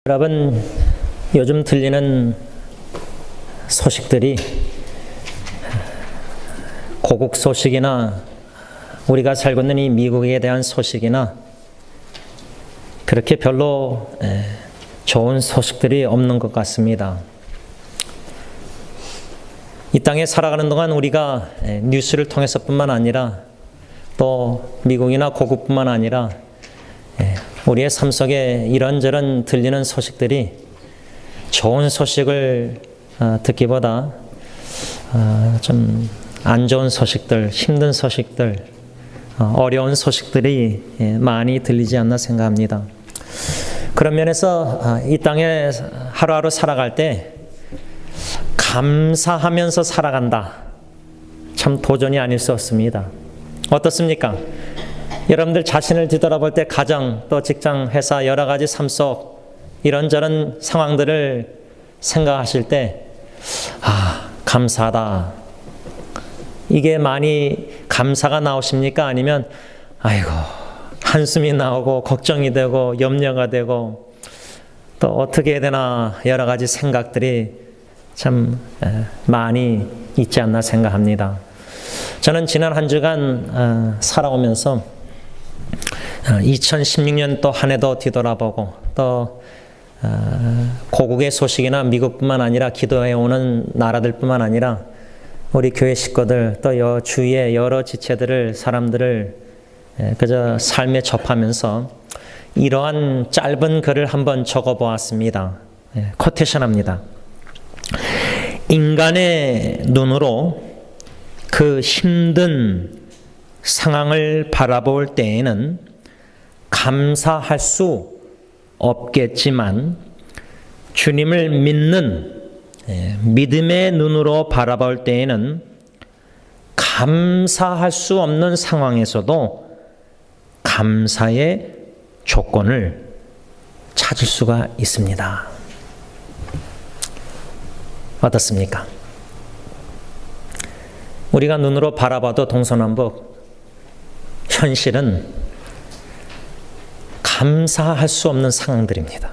여러분, 요즘 들리는 소식들이 고국 소식이나 우리가 살고 있는 이 미국에 대한 소식이나 그렇게 별로 좋은 소식들이 없는 것 같습니다. 이 땅에 살아가는 동안 우리가 뉴스를 통해서뿐만 아니라 또 미국이나 고국뿐만 아니라 우리의 삶 속에 이런저런 들리는 소식들이 좋은 소식을 듣기보다 좀 안 좋은 소식들, 힘든 소식들, 어려운 소식들이 많이 들리지 않나 생각합니다. 그런 면에서 이 땅에 하루하루 살아갈 때 감사하면서 살아간다. 참 도전이 아닐 수 없습니다. 어떻습니까? 여러분들 자신을 뒤돌아볼 때 가정, 또 직장, 회사 여러 가지 삶 속 이런저런 상황들을 생각하실 때 감사하다. 이게 많이 감사가 나오십니까? 아니면 아이고 한숨이 나오고 걱정이 되고 염려가 되고 또 어떻게 해야 되나 여러 가지 생각들이 참 많이 있지 않나 생각합니다. 저는 지난 한 주간 살아오면서 2016년 또 한 해도 뒤돌아보고 또 고국의 소식이나 미국뿐만 아니라 기도해오는 나라들뿐만 아니라 우리 교회 식구들 또 주위의 여러 지체들을 사람들을 그저 삶에 접하면서 이러한 짧은 글을 한번 적어보았습니다. 코테이션합니다. 인간의 눈으로 그 힘든 상황을 바라볼 때에는 감사할 수 없겠지만 주님을 믿는 믿음의 눈으로 바라볼 때에는 감사할 수 없는 상황에서도 감사의 조건을 찾을 수가 있습니다. 어떻습니까? 우리가 눈으로 바라봐도 동서남북 현실은 감사할 수 없는 상황들입니다.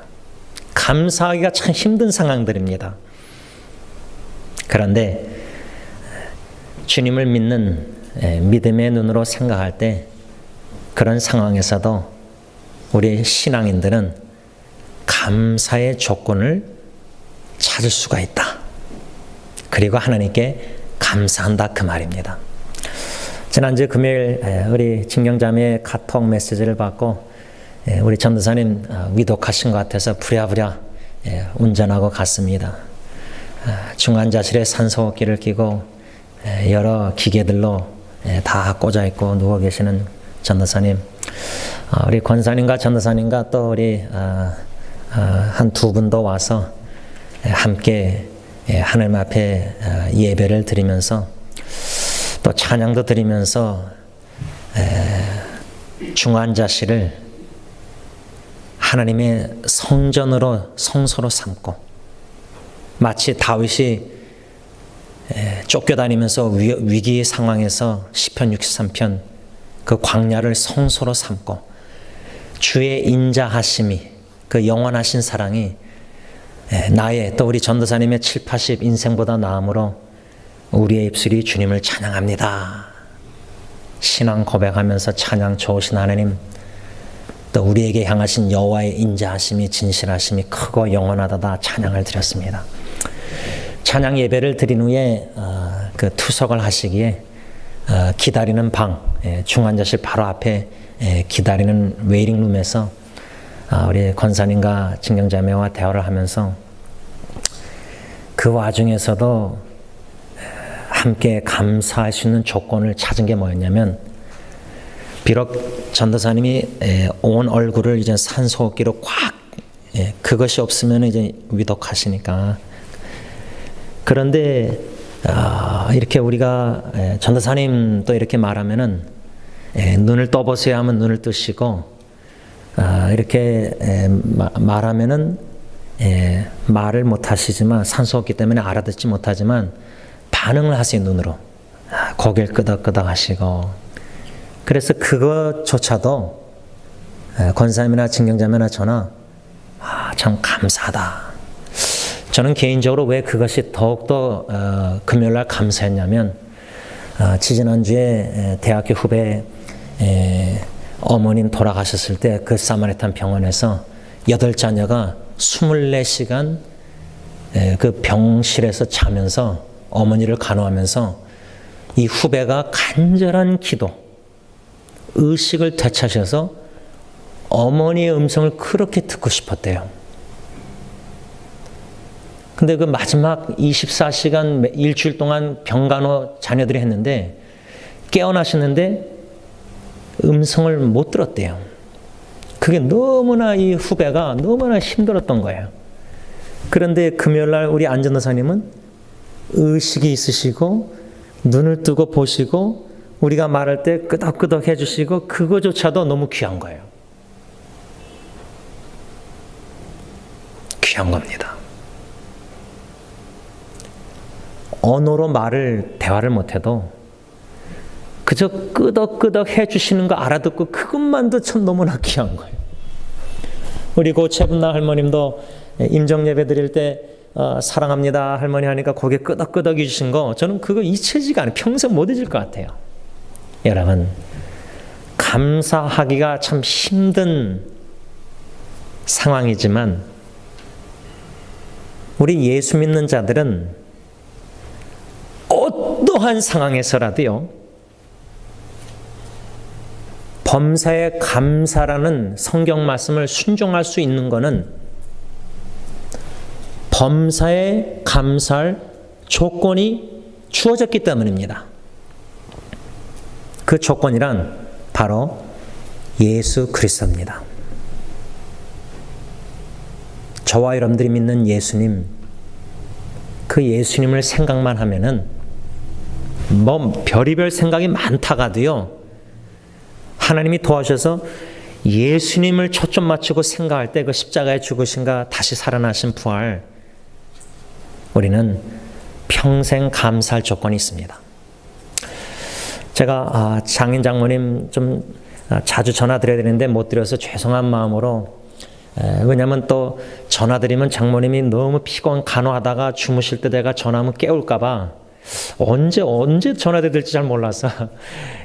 감사하기가 참 힘든 상황들입니다. 그런데 주님을 믿는 믿음의 눈으로 생각할 때 그런 상황에서도 우리 신앙인들은 감사의 조건을 찾을 수가 있다. 그리고 하나님께 감사한다 그 말입니다. 지난주 금요일 우리 진경자매의 카톡 메시지를 받고 우리 전도사님 위독하신 것 같아서 부랴부랴 운전하고 갔습니다. 중환자실에 산소호흡기를 끼고 여러 기계들로 다 꽂아 있고 누워 계시는 전도사님, 우리 권사님과 전도사님과 또 우리 한 두 분도 와서 함께 하나님 앞에 예배를 드리면서 또 찬양도 드리면서 중환자실을 하나님의 성소로 삼고 마치 다윗이 쫓겨다니면서 위기 상황에서 시편 63편 그 광야를 성소로 삼고 주의 인자하심이 그 영원하신 사랑이 나의 또 우리 전도사님의 7, 80 인생보다 나음으로 우리의 입술이 주님을 찬양합니다. 신앙 고백하면서 찬양 좋으신 하나님, 또 우리에게 향하신 여호와의 인자하심이 진실하심이 크고 영원하다다 찬양을 드렸습니다. 찬양 예배를 드린 후에 그 투석을 하시기에 기다리는 방, 중환자실 바로 앞에 기다리는 웨이팅룸에서 우리 권사님과 진경자매와 대화를 하면서 그 와중에서도 함께 감사할 수 있는 조건을 찾은 게 뭐였냐면, 비록 전도사님이 온 얼굴을 이제 산소호흡기로 꽉, 그것이 없으면 이제 위독하시니까. 그런데 이렇게 우리가 전도사님 또 이렇게 말하면은 눈을 떠보세요 하면 눈을 뜨시고, 이렇게 말하면은 말을 못 하시지만 산소호흡기 때문에 알아듣지 못하지만 반응을 하세요. 눈으로 고개를 끄덕끄덕 하시고. 그래서 그것조차도 권사님이나 진경자매나 저나 참 감사하다. 저는 개인적으로 왜 그것이 더욱더 금요일날 감사했냐면 지지난주에 대학교 후배 어머님 돌아가셨을 때 그 사마리탄 병원에서 8자녀가 24시간 그 병실에서 자면서 어머니를 간호하면서 이 후배가 간절한 기도, 의식을 되찾으셔서 어머니의 음성을 그렇게 듣고 싶었대요. 근데 그 마지막 24시간 일주일 동안 병간호 자녀들이 했는데 깨어나셨는데 음성을 못 들었대요. 그게 너무나 이 후배가 너무나 힘들었던 거예요. 그런데 금요일날 우리 안전도사님은 의식이 있으시고 눈을 뜨고 보시고 우리가 말할 때 끄덕끄덕 해주시고 그거조차도 너무 귀한 거예요. 귀한 겁니다. 언어로 대화를 못해도 그저 끄덕끄덕 해주시는 거 알아듣고 그것만도 참 너무나 귀한 거예요. 우리 고채분나 할머님도 임정 예배 드릴 때 사랑합니다 할머니 하니까 거기에 끄덕끄덕 해주신 거 저는 그거 잊혀지가 않아요. 평생 못 잊을 것 같아요. 여러분, 감사하기가 참 힘든 상황이지만 우리 예수 믿는 자들은 어떠한 상황에서라도요, 범사에 감사라는 성경 말씀을 순종할 수 있는 것은 범사에 감사할 조건이 주어졌기 때문입니다. 그 조건이란 바로 예수 그리스도입니다. 저와 여러분들이 믿는 예수님, 그 예수님을 생각만 하면은 별의별 생각이 많다가도요, 하나님이 도와주셔서 예수님을 초점 맞추고 생각할 때 그 십자가에 죽으신가 다시 살아나신 부활, 우리는 평생 감사할 조건이 있습니다. 제가 장인 장모님 좀 자주 전화 드려야 되는데 못 드려서 죄송한 마음으로, 왜냐하면 또 전화 드리면 장모님이 너무 피곤 간호하다가 주무실 때 내가 전화하면 깨울까 봐 언제 전화 드릴지 잘 몰라서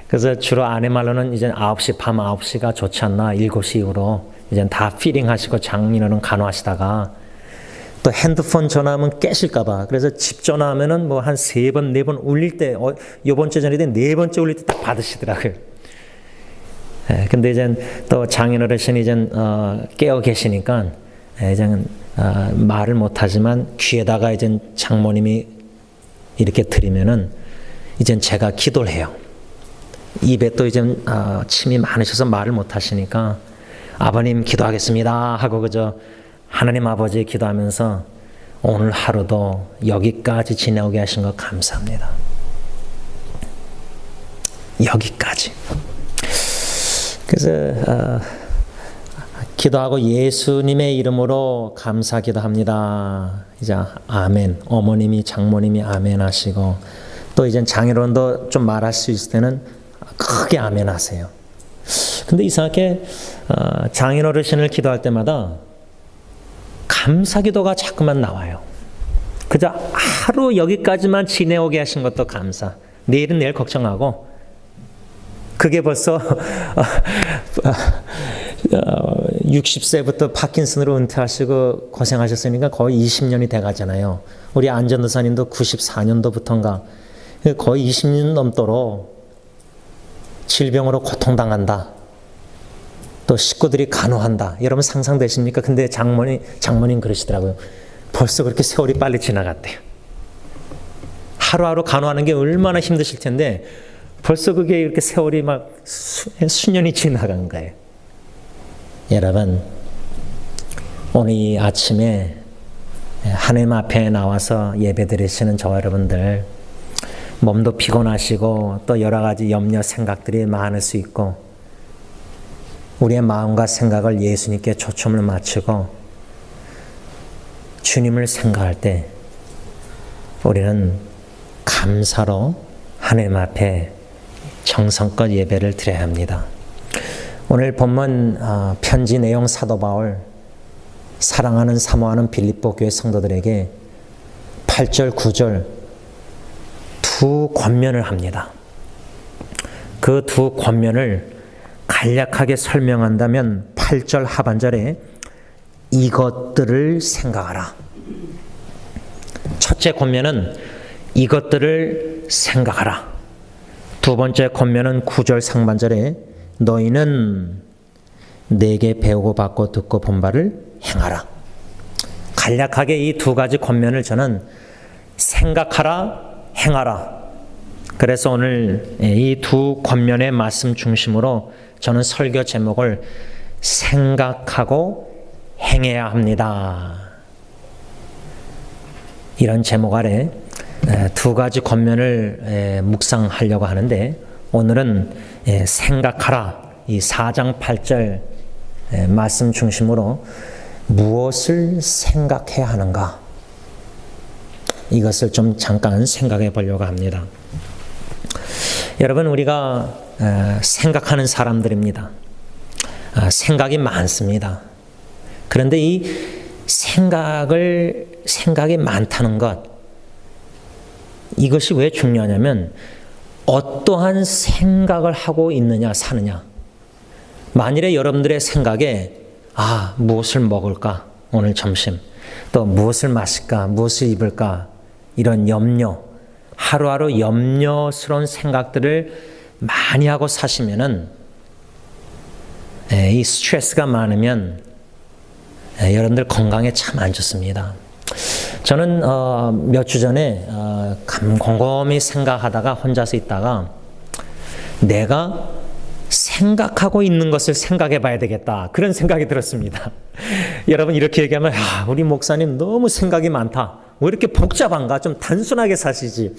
그래서 주로 아내 말로는 이제 9시, 밤 9시가 좋지 않나, 7시 이후로 이제 다 피딩하시고 장인어른 간호하시다가 또 핸드폰 전화하면 깨실까 봐, 그래서 집 전화하면은 뭐 한 3번, 4번 울릴 때, 요번 주 전에 4번째 울릴 때 딱 받으시더라고요. 근데 이제 또 장인어르신이 이제 깨어 계시니까 이제 말을 못하지만 귀에다가 이제 장모님이 이렇게 드리면은 이제 제가 기도를 해요. 입에 또 이제 침이 많으셔서 말을 못하시니까 아버님 기도하겠습니다 하고 그저 하나님 아버지 기도하면서 오늘 하루도 여기까지 지내오게 하신 것 감사합니다. 여기까지. 그래서 기도하고 예수님의 이름으로 감사 기도합니다. 이제 아멘. 어머님이 장모님이 아멘 하시고 또 이제 장인어른도 좀 말할 수 있을 때는 크게 아멘 하세요. 근데 이상하게 장인어르신을 기도할 때마다 감사 기도가 자꾸만 나와요. 그저 하루 여기까지만 지내오게 하신 것도 감사. 내일은 내일 걱정하고 그게 벌써 60세부터 파킨슨으로 은퇴하시고 고생하셨으니까 거의 20년이 돼가잖아요. 우리 안전도사님도 94년도부터인가 거의 20년 넘도록 질병으로 고통당한다. 또 식구들이 간호한다. 여러분 상상되십니까? 근데 장모님 그러시더라고요. 벌써 그렇게 세월이 빨리 지나갔대요. 하루하루 간호하는 게 얼마나 힘드실 텐데 벌써 그게 이렇게 세월이 막 수년이 지나간 거예요. 여러분, 오늘 이 아침에 하나님 앞에 나와서 예배 드리시는 저와 여러분들, 몸도 피곤하시고 또 여러 가지 염려 생각들이 많을 수 있고 우리의 마음과 생각을 예수님께 초점을 맞추고 주님을 생각할 때 우리는 감사로 하나님 앞에 정성껏 예배를 드려야 합니다. 오늘 본문 편지 내용 사도 바울 사랑하는 사모하는 빌립보 교회 성도들에게 8절, 9절 두 권면을 합니다. 그 두 권면을 간략하게 설명한다면 8절 하반절에 이것들을 생각하라. 첫째 권면은 이것들을 생각하라. 두 번째 권면은 9절 상반절에 너희는 내게 배우고 받고 듣고 본 바를 행하라. 간략하게 이 두 가지 권면을 저는 생각하라, 행하라. 그래서 오늘 이 두 권면의 말씀 중심으로 저는 설교 제목을 생각하고 행해야 합니다. 이런 제목 아래 두 가지 권면을 묵상하려고 하는데 오늘은 생각하라 이 4장 8절 말씀 중심으로 무엇을 생각해야 하는가 이것을 좀 잠깐 생각해 보려고 합니다. 여러분 우리가 생각하는 사람들입니다. 생각이 많습니다. 그런데 이 생각이 많다는 것 이것이 왜 중요하냐면 어떠한 생각을 하고 있느냐 사느냐. 만일에 여러분들의 생각에 무엇을 먹을까 오늘 점심 또 무엇을 마실까 무엇을 입을까 이런 염려 하루하루 염려스러운 생각들을 많이 하고 사시면은 이 스트레스가 많으면 여러분들 건강에 참 안 좋습니다. 저는 몇 주 전에 곰곰이 생각하다가 혼자서 있다가 내가 생각하고 있는 것을 생각해 봐야 되겠다 그런 생각이 들었습니다. 여러분 이렇게 얘기하면 우리 목사님 너무 생각이 많다. 왜 이렇게 복잡한가? 좀 단순하게 사시지.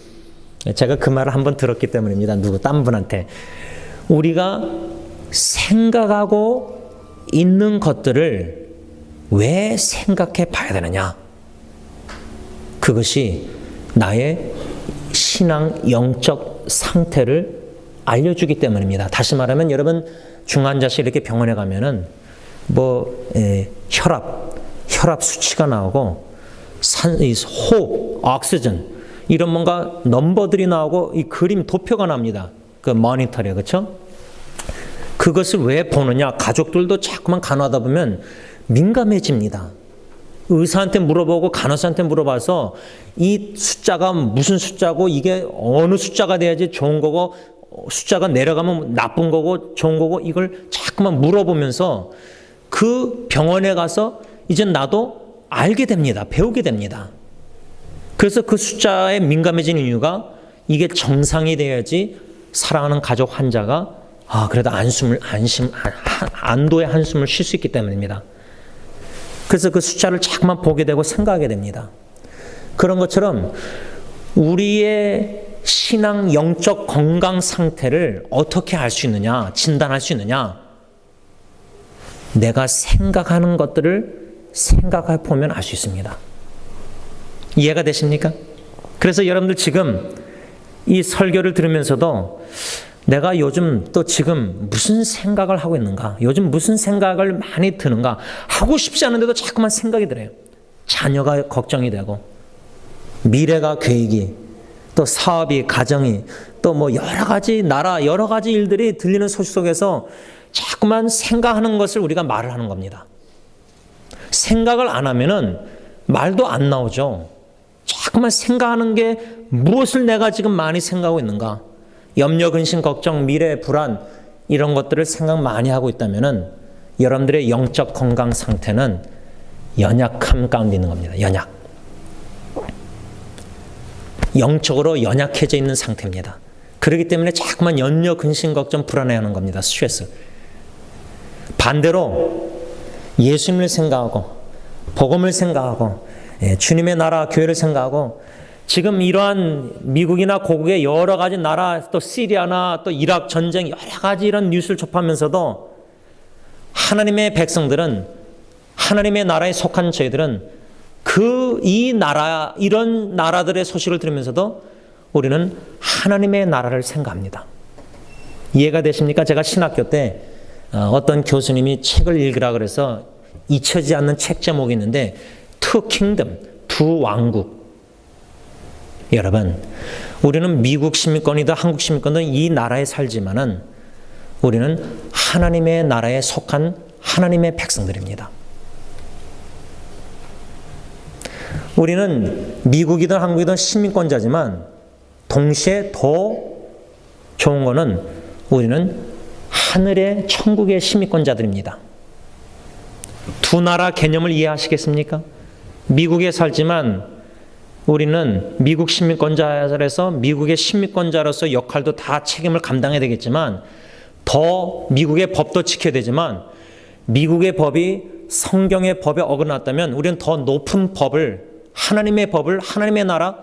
제가 그 말을 한번 들었기 때문입니다. 딴 분한테. 우리가 생각하고 있는 것들을 왜 생각해 봐야 되느냐? 그것이 나의 신앙 영적 상태를 알려주기 때문입니다. 다시 말하면 여러분 중환자실 이렇게 병원에 가면은 혈압 수치가 나오고 호흡, 옥시전 이런 뭔가 넘버들이 나오고 이 그림 도표가 납니다. 그 모니터에 그렇죠? 그것을 왜 보느냐? 가족들도 자꾸만 간호하다 보면 민감해집니다. 의사한테 물어보고 간호사한테 물어봐서 이 숫자가 무슨 숫자고 이게 어느 숫자가 돼야지 좋은 거고 숫자가 내려가면 나쁜 거고 좋은 거고 이걸 자꾸만 물어보면서 그 병원에 가서 이제 나도 알게 됩니다. 배우게 됩니다. 그래서 그 숫자에 민감해지는 이유가 이게 정상이 돼야지 사랑하는 가족 환자가 그래도 안도의 한숨을 쉴 수 있기 때문입니다. 그래서 그 숫자를 자꾸만 보게 되고 생각하게 됩니다. 그런 것처럼 우리의 신앙 영적 건강 상태를 어떻게 알 수 있느냐, 진단할 수 있느냐? 내가 생각하는 것들을 생각해 보면 알 수 있습니다. 이해가 되십니까? 그래서 여러분들 지금 이 설교를 들으면서도 내가 요즘 또 지금 무슨 생각을 하고 있는가? 요즘 무슨 생각을 많이 드는가? 하고 싶지 않은데도 자꾸만 생각이 들어요. 자녀가 걱정이 되고 미래가 계획이 또 사업이 가정이 또 여러 가지 나라 여러 가지 일들이 들리는 소식 속에서 자꾸만 생각하는 것을 우리가 말을 하는 겁니다. 생각을 안 하면은 말도 안 나오죠. 자꾸만 생각하는 게 무엇을 내가 지금 많이 생각하고 있는가? 염려, 근심, 걱정, 미래, 불안 이런 것들을 생각 많이 하고 있다면은 여러분들의 영적 건강 상태는 연약함 가운데 있는 겁니다. 영적으로 연약해져 있는 상태입니다. 그렇기 때문에 자꾸만 염려, 근심, 걱정, 불안해하는 겁니다. 스트레스. 반대로 예수님을 생각하고 복음을 생각하고 주님의 나라 교회를 생각하고 지금 이러한 미국이나 고국의 여러 가지 나라 또 시리아나 또 이라크 전쟁 여러 가지 이런 뉴스를 접하면서도 하나님의 백성들은 하나님의 나라에 속한 저희들은 이 나라 이런 나라들의 소식을 들으면서도 우리는 하나님의 나라를 생각합니다. 이해가 되십니까? 제가 신학교 때 어떤 교수님이 책을 읽으라 그래서 잊혀지지 않는 책 제목이 있는데 Two Kingdom, 두 왕국. 여러분, 우리는 미국 시민권이든 한국 시민권이든 이 나라에 살지만은 우리는 하나님의 나라에 속한 하나님의 백성들입니다. 우리는 미국이든 한국이든 시민권자지만 동시에 더 좋은 거는 우리는 하늘의 천국의 시민권자들입니다. 두 나라 개념을 이해하시겠습니까? 미국에 살지만 우리는 미국 시민권자라서 미국의 시민권자로서 역할도 다 책임을 감당해야 되겠지만 더 미국의 법도 지켜야 되지만 미국의 법이 성경의 법에 어긋났다면 우리는 더 높은 법을 하나님의 법을 하나님의 나라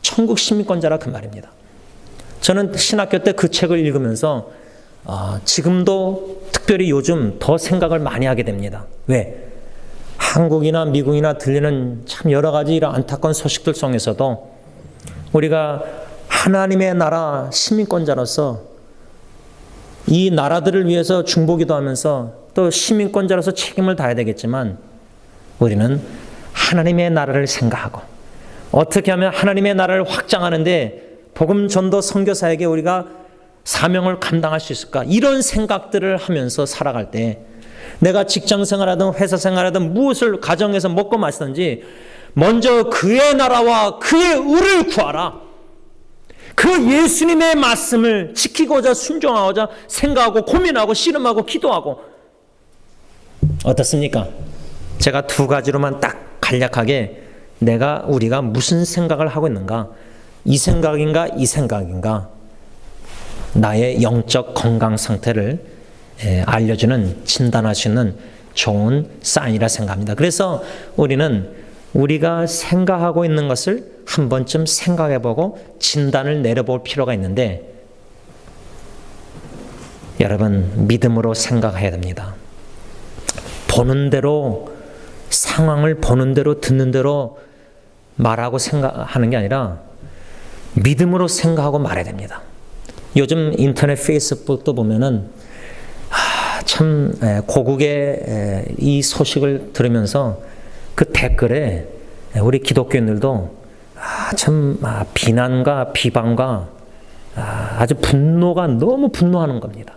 천국 시민권자라 그 말입니다. 저는 신학교 때 그 책을 읽으면서 지금도 특별히 요즘 더 생각을 많이 하게 됩니다. 왜? 한국이나 미국이나 들리는 참 여러 가지 이런 안타까운 소식들 속에서도 우리가 하나님의 나라 시민권자로서 이 나라들을 위해서 중보기도 하면서 또 시민권자로서 책임을 다해야 되겠지만 우리는 하나님의 나라를 생각하고 어떻게 하면 하나님의 나라를 확장하는데 복음 전도 선교사에게 우리가 사명을 감당할 수 있을까? 이런 생각들을 하면서 살아갈 때 내가 직장 생활하든 회사 생활하든 무엇을 가정에서 먹고 마시든지 먼저 그의 나라와 그의 의를 구하라. 그 예수님의 말씀을 지키고자 순종하고자 생각하고 고민하고 씨름하고 기도하고 어떻습니까? 제가 두 가지로만 딱 간략하게 우리가 무슨 생각을 하고 있는가? 이 생각인가? 이 생각인가? 나의 영적 건강 상태를 알려주는 진단할 수 있는 좋은 사인이라 생각합니다. 그래서 우리가 생각하고 있는 것을 한 번쯤 생각해보고 진단을 내려볼 필요가 있는데 여러분 믿음으로 생각해야 됩니다. 보는 대로 상황을 보는 대로 듣는 대로 말하고 생각하는 게 아니라 믿음으로 생각하고 말해야 됩니다. 요즘 인터넷 페이스북도 보면은 참 고국의 이 소식을 들으면서 그 댓글에 우리 기독교인들도 참 비난과 비방과 아주 분노가 너무 분노하는 겁니다.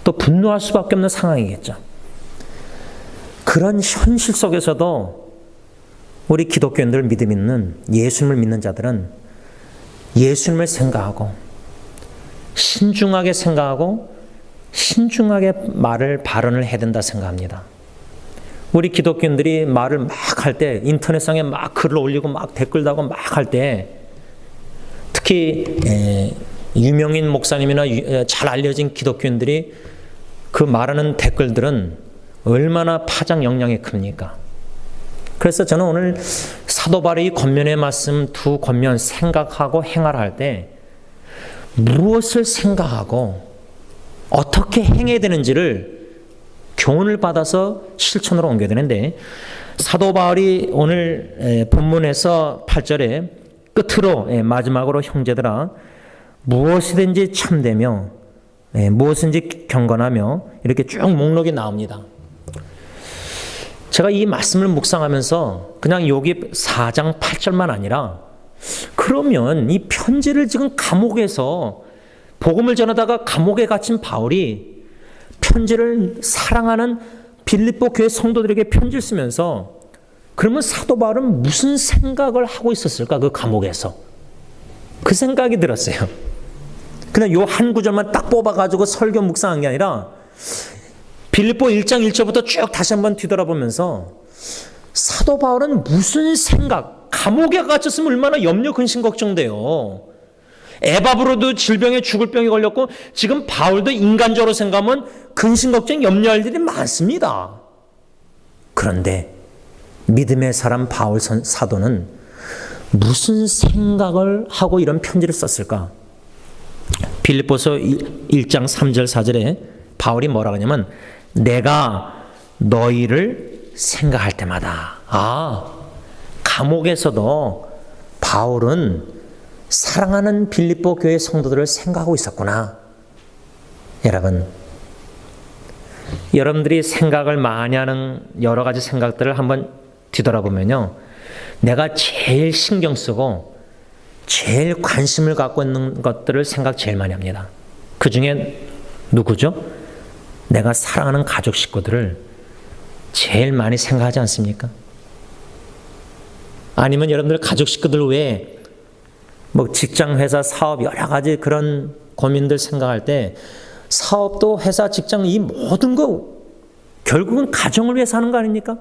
또 분노할 수밖에 없는 상황이겠죠. 그런 현실 속에서도 우리 기독교인들 믿음 있는 예수님을 믿는 자들은 예수님을 생각하고 신중하게 생각하고 신중하게 발언을 해야 된다 생각합니다. 우리 기독교인들이 말을 막 할 때 인터넷상에 막 글을 올리고 막 댓글 달고 막 할 때 특히 유명인 목사님이나 잘 알려진 기독교인들이 그 말하는 댓글들은 얼마나 파장 영향이 큽니까? 그래서 저는 오늘 사도 바울의 권면의 말씀 두 권면 생각하고 행하라 할 때 무엇을 생각하고 어떻게 행해야 되는지를 교훈을 받아서 실천으로 옮겨야 되는데 사도 바울이 오늘 본문에서 8절에 끝으로 마지막으로 형제들아 무엇이든지 참되며 무엇인지 경건하며 이렇게 쭉 목록이 나옵니다. 제가 이 말씀을 묵상하면서 그냥 여기 4장 8절만 아니라 그러면 이 편지를 지금 감옥에서 복음을 전하다가 감옥에 갇힌 바울이 편지를 사랑하는 빌립보 교회 성도들에게 편지를 쓰면서 그러면 사도 바울은 무슨 생각을 하고 있었을까? 그 감옥에서. 그 생각이 들었어요. 그냥 요 한 구절만 딱 뽑아가지고 설교 묵상한 게 아니라 빌립보 1장 1절부터 쭉 다시 한번 뒤돌아보면서 사도 바울은 무슨 생각, 감옥에 갇혔으면 얼마나 염려, 근심, 걱정돼요. 에바브로도 질병에 죽을 병이 걸렸고 지금 바울도 인간적으로 생각하면 근심, 걱정, 염려할 일이 많습니다. 그런데 믿음의 사람 바울 사도는 무슨 생각을 하고 이런 편지를 썼을까? 빌립보서 1장 3절 4절에 바울이 뭐라고 하냐면 내가 너희를 생각할 때마다 감옥에서도 바울은 사랑하는 빌립보 교회 성도들을 생각하고 있었구나. 여러분 여러분들이 생각을 많이 하는 여러 가지 생각들을 한번 뒤돌아보면요. 내가 제일 신경 쓰고 제일 관심을 갖고 있는 것들을 생각 제일 많이 합니다. 그 중에 누구죠? 내가 사랑하는 가족 식구들을 제일 많이 생각하지 않습니까? 아니면 여러분들 가족 식구들 외에 뭐 직장, 회사, 사업 여러 가지 그런 고민들 생각할 때 사업도 회사, 직장 이 모든 거 결국은 가정을 위해서 하는 거 아닙니까?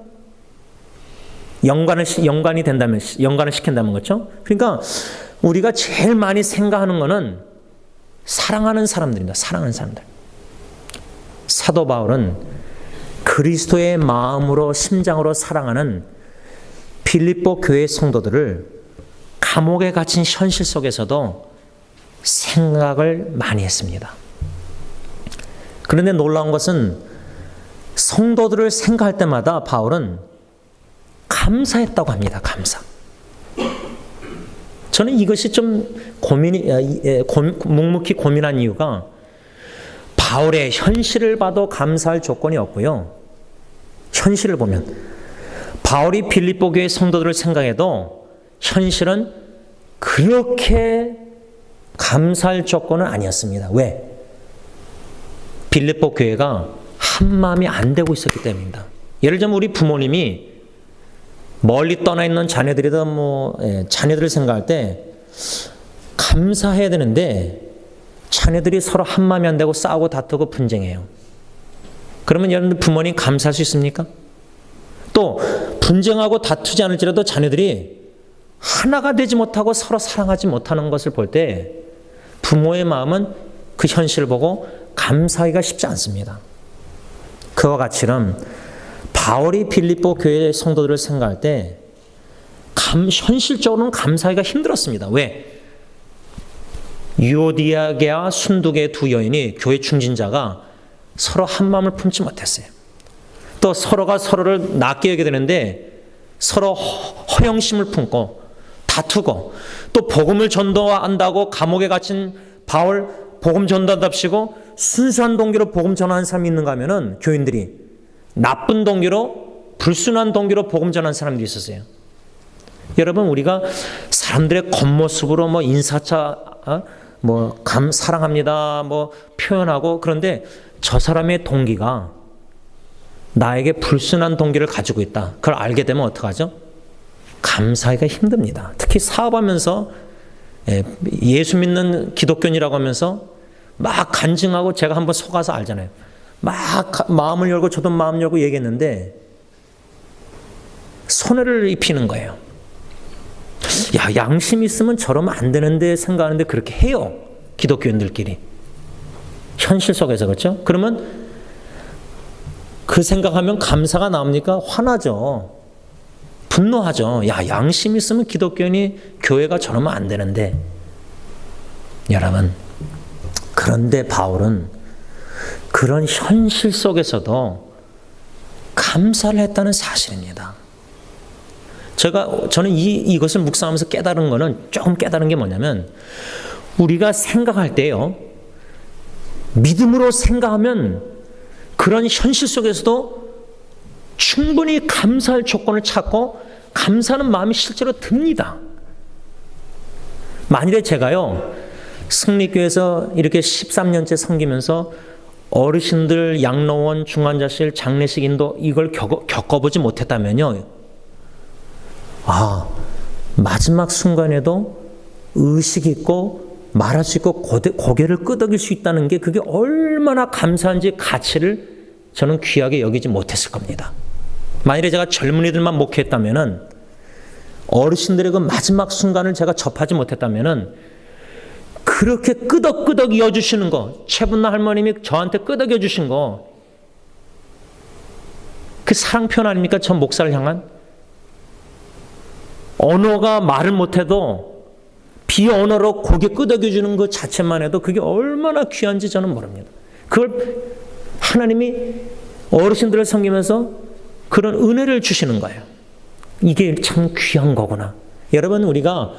연관을 시킨다면 그렇죠? 그러니까 우리가 제일 많이 생각하는 거는 사랑하는 사람들입니다. 사랑하는 사람들. 사도 바울은 그리스도의 마음으로 심장으로 사랑하는 빌립보 교회 성도들을 감옥에 갇힌 현실 속에서도 생각을 많이 했습니다. 그런데 놀라운 것은 성도들을 생각할 때마다 바울은 감사했다고 합니다. 감사. 저는 이것이 좀 묵묵히 고민한 이유가 바울의 현실을 봐도 감사할 조건이 없고요. 현실을 보면 바울이 빌립보 교회 성도들을 생각해도 현실은 그렇게 감사할 조건은 아니었습니다. 왜? 빌립보 교회가 한 마음이 안 되고 있었기 때문입니다. 예를 들면 우리 부모님이 멀리 떠나 있는 자녀들이든 자녀들을 생각할 때 감사해야 되는데 자녀들이 서로 한 마음이 안 되고 싸우고 다투고 분쟁해요. 그러면 여러분들 부모님 감사할 수 있습니까? 또 분쟁하고 다투지 않을지라도 자녀들이 하나가 되지 못하고 서로 사랑하지 못하는 것을 볼 때 부모의 마음은 그 현실을 보고 감사하기가 쉽지 않습니다. 그와 같이는 바울이 빌립보 교회 성도들을 생각할 때 현실적으로는 감사하기가 힘들었습니다. 왜? 유오디아계와 순두계 두 여인이 교회 중진자가 서로 한 마음을 품지 못했어요. 또 서로가 서로를 낮게 여기게 되는데 서로 허영심을 품고 다투고 또 복음을 전도한다고 감옥에 갇힌 바울 복음 전도한답시고 순수한 동기로 복음 전하는 사람이 있는가 하면은 교인들이 나쁜 동기로 불순한 동기로 복음 전하는 사람들이 있었어요. 여러분 우리가 사람들의 겉모습으로 인사차 사랑합니다 표현하고 그런데 저 사람의 동기가 나에게 불순한 동기를 가지고 있다. 그걸 알게 되면 어떡하죠? 감사하기가 힘듭니다. 특히 사업하면서 예수 믿는 기독교인이라고 하면서 막 간증하고 제가 한번 속아서 알잖아요. 막 마음을 열고 저도 마음 열고 얘기했는데 손해를 입히는 거예요. 야, 양심 있으면 저러면 안 되는데 생각하는데 그렇게 해요. 기독교인들끼리. 현실 속에서 그렇죠? 그러면 그 생각하면 감사가 나옵니까? 화나죠. 분노하죠. 야, 양심 있으면 기독교인이 교회가 저러면 안 되는데. 여러분, 그런데 바울은 그런 현실 속에서도 감사를 했다는 사실입니다. 저는 이것을 묵상하면서 깨달은 거는 조금 깨달은 게 뭐냐면 우리가 생각할 때요. 믿음으로 생각하면 그런 현실 속에서도 충분히 감사할 조건을 찾고 감사하는 마음이 실제로 듭니다. 만일에 제가요. 승리교회에서 이렇게 13년째 섬기면서 어르신들 양로원, 중환자실, 장례식 인도 이걸 겪어보지 못했다면요. 마지막 순간에도 의식 있고 말할 수 있고 고개를 끄덕일 수 있다는 게 그게 얼마나 감사한지 가치를 저는 귀하게 여기지 못했을 겁니다. 만일에 제가 젊은이들만 목회했다면은 어르신들의 그 마지막 순간을 제가 접하지 못했다면은 그렇게 끄덕끄덕 이어주시는 거, 최분나 할머님이 저한테 끄덕여 주신 거, 그 사랑 표현 아닙니까? 전 목사를 향한 언어가 말을 못해도 비언어로 고개 끄덕여 주는 것 자체만 해도 그게 얼마나 귀한지 저는 모릅니다. 그걸 하나님이 어르신들을 섬기면서 그런 은혜를 주시는 거예요. 이게 참 귀한 거구나. 여러분 우리가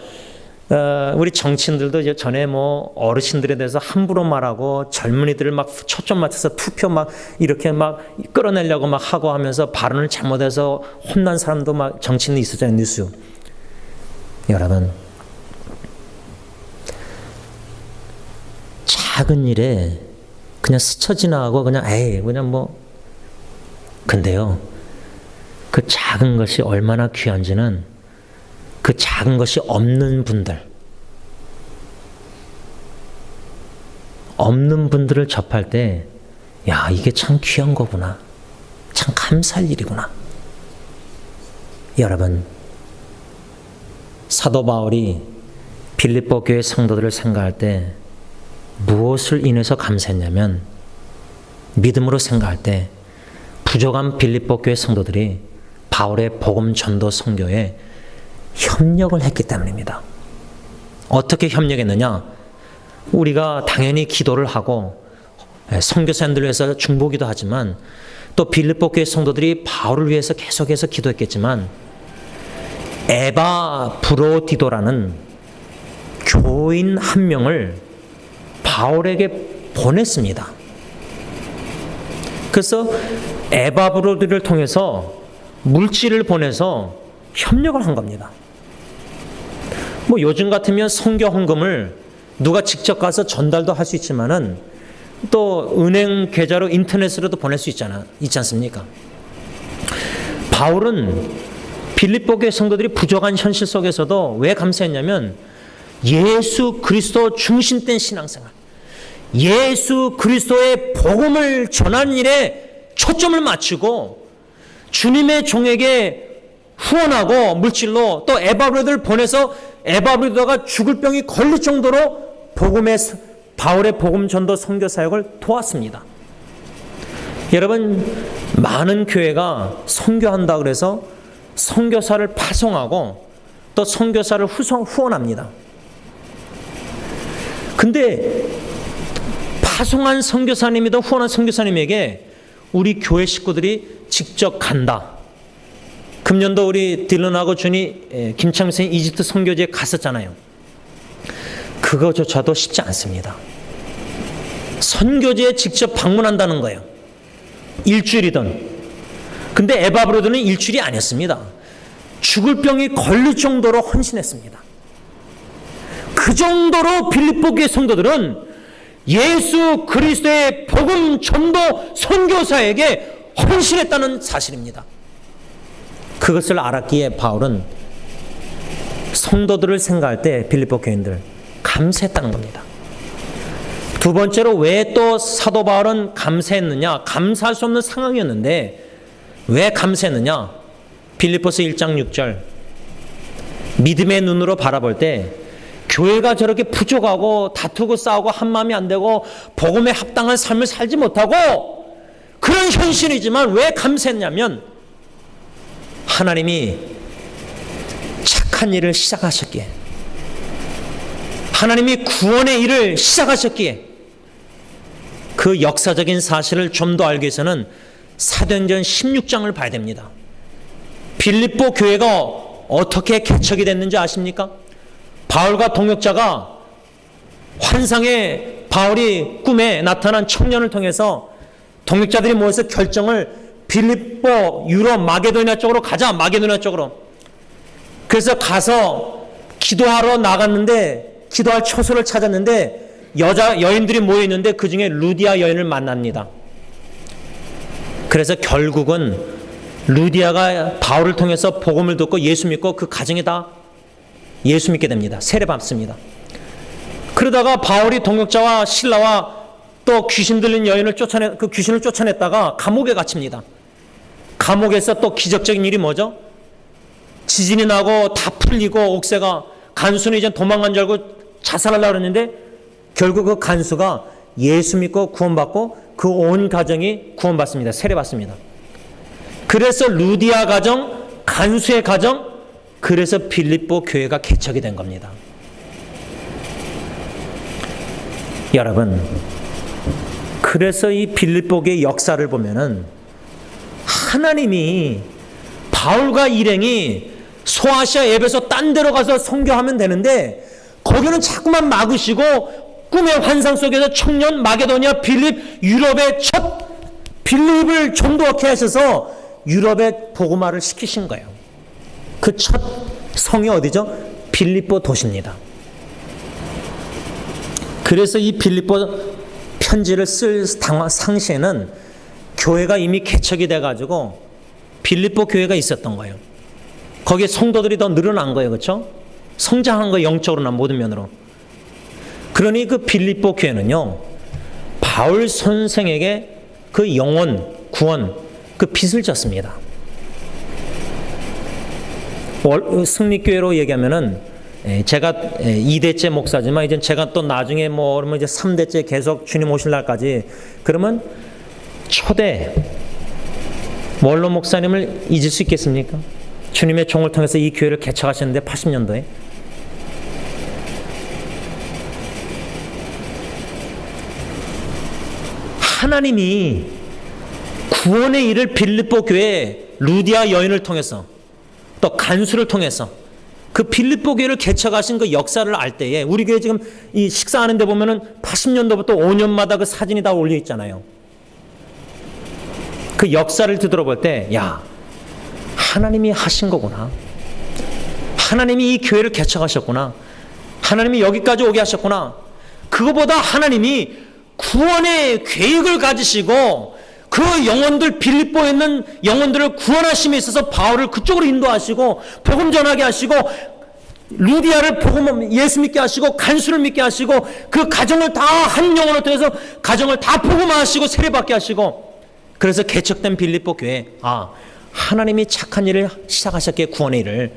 우리 정치인들도 전에 뭐 어르신들에 대해서 함부로 말하고 젊은이들을 막 초점 맞춰서 투표 막 이렇게 막 끌어내려고 막 하고 하면서 발언을 잘못해서 혼난 사람도 막 정치인이 있었잖아요, 뉴스. 여러분, 작은 일에 그냥 스쳐 지나가고 그냥 그냥 뭐, 근데요, 그 작은 것이 얼마나 귀한지는 그 작은 것이 없는 분들을 접할 때, 야, 이게 참 귀한 거구나. 참 감사할 일이구나. 여러분, 사도 바울이 빌립보 교회 성도들을 생각할 때 무엇을 인해서 감사했냐면, 믿음으로 생각할 때 부족한 빌립보 교회 성도들이 바울의 복음 전도 선교에 협력을 했기 때문입니다. 어떻게 협력했느냐? 우리가 당연히 기도를 하고 선교사님들을 위해서 중보기도 하지만 또 빌립보 교회 성도들이 바울을 위해서 계속해서 기도했겠지만 에바브로디도라는 교인 한 명을 바울에게 보냈습니다. 그래서 에바브로디를 통해서 물질을 보내서 협력을 한 겁니다. 뭐 요즘 같으면 선교 헌금을 누가 직접 가서 전달도 할 수 있지만은 또 은행 계좌로 인터넷으로도 보낼 수 있지 않습니까? 바울은 빌립보 교회 성도들이 부족한 현실 속에서도 왜 감사했냐면 예수 그리스도 중심된 신앙생활, 예수 그리스도의 복음을 전하는 일에 초점을 맞추고 주님의 종에게 후원하고 물질로 또 에바브로디를 보내서 에바브로디가 죽을 병이 걸릴 정도로 바울의 복음 전도 선교 사역을 도왔습니다. 여러분, 많은 교회가 선교한다 그래서 선교사를 파송하고 또 선교사를 후원합니다. 근데 파송한 선교사님이든 후원한 선교사님에게 우리 교회 식구들이 직접 간다. 금년도 우리 딜런하고 준이 김창민 선생님 이집트 선교지에 갔었잖아요. 그거조차도 쉽지 않습니다. 선교지에 직접 방문한다는 거예요. 일주일이든. 근데 에바브로드는 일주일이 아니었습니다. 죽을 병이 걸릴 정도로 헌신했습니다. 그 정도로 빌립보 교회 성도들은 예수 그리스도의 복음 전도 선교사에게 헌신했다는 사실입니다. 그것을 알았기에 바울은 성도들을 생각할 때 빌립보 교인들 감사했다는 겁니다. 두 번째로 왜 또 사도 바울은 감사했느냐? 감사할 수 없는 상황이었는데 왜 감사했느냐? 빌립보서 1장 6절 믿음의 눈으로 바라볼 때 교회가 저렇게 부족하고 다투고 싸우고 한마음이 안 되고 복음에 합당한 삶을 살지 못하고 그런 현실이지만 왜 감사했냐면 하나님이 착한 일을 시작하셨기에 하나님이 구원의 일을 시작하셨기에 그 역사적인 사실을 좀 더 알기 위해서는 사도행전 16장을 봐야 됩니다. 빌립보 교회가 어떻게 개척이 됐는지 아십니까? 바울과 동역자가 환상에 바울이 꿈에 나타난 청년을 통해서 동역자들이 모여서 결정을 빌립보, 유럽, 마게도니아 쪽으로 가자. 마게도니아 쪽으로. 그래서 가서 기도하러 나갔는데 기도할 처소를 찾았는데 여인들이 모여 있는데 그 중에 루디아 여인을 만납니다. 그래서 결국은 루디아가 바울을 통해서 복음을 듣고 예수 믿고 그 가정이 다 예수 믿게 됩니다. 세례받습니다. 그러다가 바울이 동역자와 신라와 또 귀신 들린 여인을 그 귀신을 쫓아냈다가 감옥에 갇힙니다. 감옥에서 또 기적적인 일이 뭐죠? 지진이 나고 다 풀리고 옥새가 간수는 이제 도망간 줄 알고 자살하려고 그랬는데 결국 그 간수가 예수 믿고 구원받고 그 온 가정이 구원받습니다. 세례받습니다. 그래서 루디아 가정, 간수의 가정, 그래서 빌립보 교회가 개척이 된 겁니다. 여러분, 그래서 이 빌립보 교회 역사를 보면은 하나님이 바울과 일행이 소아시아, 에베소 딴 데로 가서 선교하면 되는데 거기는 자꾸만 막으시고 꿈의 환상 속에서 청년, 마게도니아, 빌립, 유럽의 첫 빌립을 전도하게 하셔서 유럽에 복음화를 시키신 거예요. 그 첫 성이 어디죠? 빌립보 도시입니다. 그래서 이 빌립보 편지를 쓸 상시에는 교회가 이미 개척이 돼가지고 빌립보 교회가 있었던 거예요. 거기에 성도들이 더 늘어난 거예요. 그렇죠? 성장한 거예요. 영적으로나 모든 면으로. 그러니 그 빌립보 교회는요, 바울 선생에게 그 영혼, 구원, 그 빚을 졌습니다. 승리교회로 얘기하면은 제가 2대째 목사지만 이제 제가 또 나중에 그러면 이제 3대째 계속 주님 오실 날까지, 그러면 초대 원로 목사님을 잊을 수 있겠습니까? 주님의 종을 통해서 이 교회를 개척하셨는데 80년도에 하나님이 구원의 일을 빌립보 교회 루디아 여인을 통해서 또 간수를 통해서 그 빌립보 교회를 개척하신 그 역사를 알 때에, 우리 교회 지금 이 식사하는 데 보면은 80년도부터 5년마다 그 사진이 다 올려 있잖아요. 그 역사를 뒤돌아볼 때, 야, 하나님이 하신 거구나. 하나님이 이 교회를 개척하셨구나. 하나님이 여기까지 오게 하셨구나. 그거보다 하나님이 구원의 계획을 가지시고 그 영혼들, 빌립보에 있는 영혼들을 구원하심에 있어서 바울을 그쪽으로 인도하시고 복음 전하게 하시고 루디아를 복음 예수 믿게 하시고 간수를 믿게 하시고 그 가정을 다 한 영혼을 통해서 가정을 다 복음화하시고 세례받게 하시고, 그래서 개척된 빌립보 교회, 하나님이 착한 일을 시작하셨기에 구원의 일을,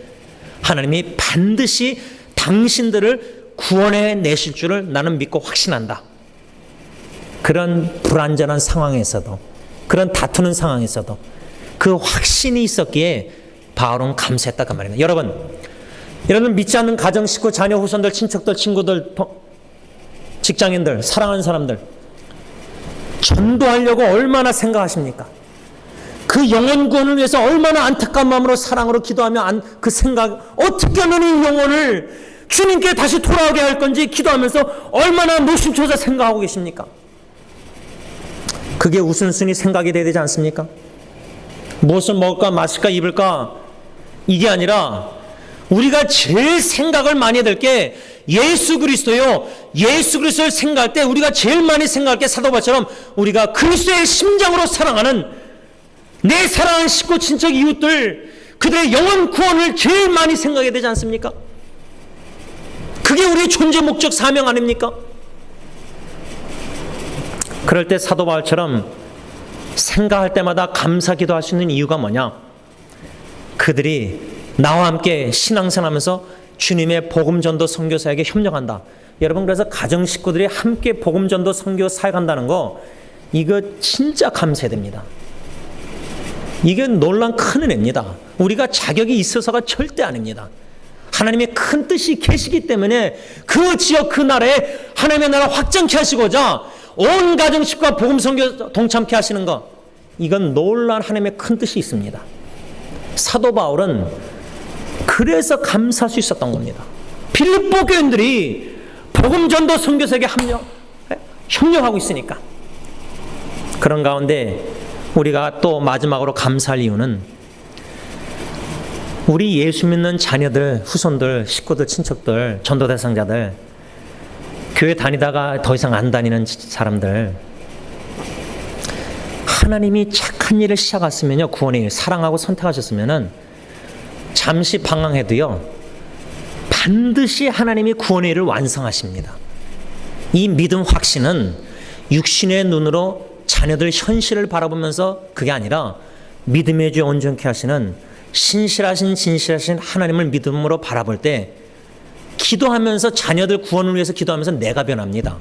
하나님이 반드시 당신들을 구원해 내실 줄을 나는 믿고 확신한다. 그런 불안전한 상황에서도, 그런 다투는 상황에서도 그 확신이 있었기에 바울은 감사했다 그 말입니다. 여러분 믿지 않는 가정, 식구, 자녀, 후손들, 친척들, 친구들, 직장인들, 사랑하는 사람들 전도하려고 얼마나 생각하십니까? 그 영혼 구원을 위해서 얼마나 안타까운 마음으로 사랑으로 기도하며 그 생각, 어떻게 하면 이 영혼을 주님께 다시 돌아오게 할 건지 기도하면서 얼마나 노심초사 생각하고 계십니까? 그게 우선순위 생각이 돼야 되지 않습니까? 무엇을 먹을까, 마실까, 입을까, 이게 아니라 우리가 제일 생각을 많이 해야 될 게 예수 그리스도요. 예수 그리스도를 생각할 때 우리가 제일 많이 생각할 게 사도바처럼 우리가 그리스도의 심장으로 사랑하는 내 사랑하는 식구, 친척, 이웃들, 그들의 영혼 구원을 제일 많이 생각해야 되지 않습니까? 그게 우리의 존재 목적 사명 아닙니까? 그럴 때 사도 바울처럼 생각할 때마다 감사기도 할 수 있는 이유가 뭐냐? 그들이 나와 함께 신앙생활하면서 주님의 복음전도 선교사에게 협력한다. 여러분, 그래서 가정 식구들이 함께 복음전도 선교 사역한다는 거, 이거 진짜 감사해야 됩니다. 이게 놀란 큰 은혜입니다. 우리가 자격이 있어서가 절대 아닙니다. 하나님의 큰 뜻이 계시기 때문에 그 지역 그 나라에 하나님의 나라 확장케 하시고자 온 가정 식구와 복음 선교 동참케 하시는 것, 이건 놀란 하나님의 큰 뜻이 있습니다. 사도 바울은 그래서 감사할 수 있었던 겁니다. 빌립보 교인들이 복음 전도 선교사에게 협력하고 있으니까. 그런 가운데 우리가 또 마지막으로 감사할 이유는 우리 예수 믿는 자녀들, 후손들, 식구들, 친척들, 전도 대상자들, 교회 다니다가 더 이상 안 다니는 사람들, 하나님이 착한 일을 시작했으면요, 구원의 일, 사랑하고 선택하셨으면은 잠시 방황해도요, 반드시 하나님이 구원의 일을 완성하십니다. 이 믿음 확신은 육신의 눈으로 자녀들 현실을 바라보면서 그게 아니라 믿음의 주 온전케 하시는 신실하신 진실하신 하나님을 믿음으로 바라볼 때 기도하면서 자녀들 구원을 위해서 기도하면서 내가 변합니다.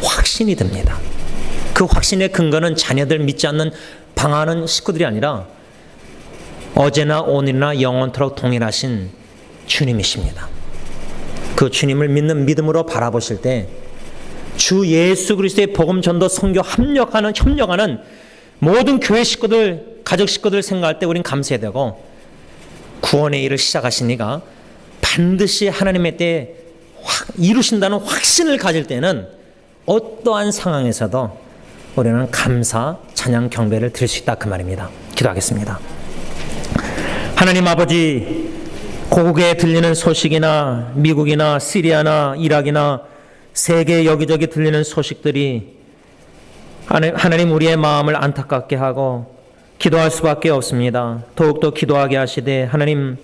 확신이 듭니다. 그 확신의 근거는 자녀들 믿지 않는 방황하는 식구들이 아니라 어제나 오늘이나 영원토록 동일하신 주님이십니다. 그 주님을 믿는 믿음으로 바라보실 때 주 예수 그리스도의 복음 전도 선교 협력하는 모든 교회 식구들, 가족 식구들 생각할 때 우린 감사해야 되고, 구원의 일을 시작하시니까 반드시 하나님의 때에 이루신다는 확신을 가질 때는 어떠한 상황에서도 우리는 감사, 찬양, 경배를 드릴 수 있다 그 말입니다. 기도하겠습니다. 하나님 아버지, 고국에 들리는 소식이나 미국이나 시리아나 이락이나 세계 여기저기 들리는 소식들이 하나님 우리의 마음을 안타깝게 하고 기도할 수밖에 없습니다. 더욱더 기도하게 하시되 하나님,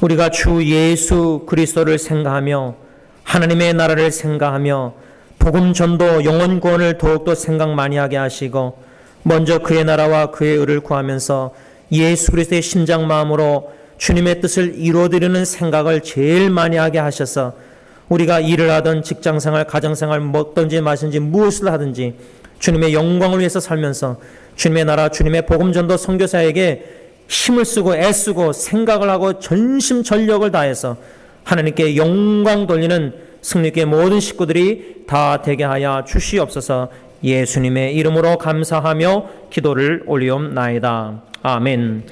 우리가 주 예수 그리스도를 생각하며 하나님의 나라를 생각하며 복음 전도 영혼 구원을 더욱더 생각 많이 하게 하시고 먼저 그의 나라와 그의 의를 구하면서 예수 그리스도의 심장 마음으로 주님의 뜻을 이루어드리는 생각을 제일 많이 하게 하셔서 우리가 일을 하든 직장생활, 가정생활, 먹든지 마시든지 무엇을 하든지 주님의 영광을 위해서 살면서 주님의 나라, 주님의 복음 전도 선교사에게 힘을 쓰고 애쓰고 생각을 하고 전심전력을 다해서 하나님께 영광 돌리는 승리교회 모든 식구들이 다 되게 하여 주시옵소서. 예수님의 이름으로 감사하며 기도를 올리옵나이다. 아멘.